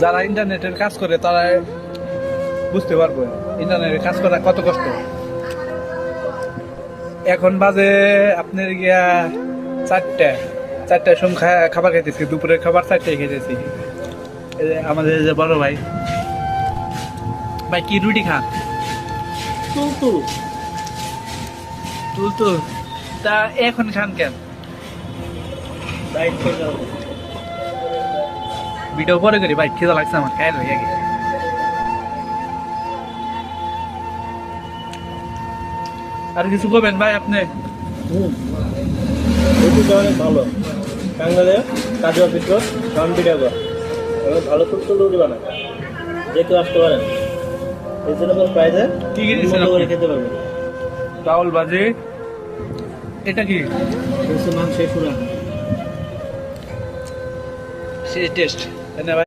যারা ইন্টারনেটের কাজ করে তারা বুঝতে পারবো ইন্টারনেটের কাজ করা কত কষ্ট। এখন বাজে আপনার গিয়া 4টার সময় খাবার খাইতেছি, দুপুরের খাবার 4টায় খেতেছি। আমাদের যে বড় ভাই, ভাই কি রুটি খান? তুল তা এখন খান কেন? ভিডিও পরে করি ভাই, খিদা লাগছে আমার, খাই লই আগে। আর কিছু করবেন ভাই আপনি? অনেক ভালো টাঙ্গালে কাজু অফিস ভিডিও ভালো রুটি বানায়, যে কেউ আসতে পারেন। রিজনেবল প্রাইসে কি কি দিচ্ছেন করে খেতে পারবেন। চাউল ভাজি, এটা কি? মাংসের সুরা সেই টেস্ট। ধন্যবাদ।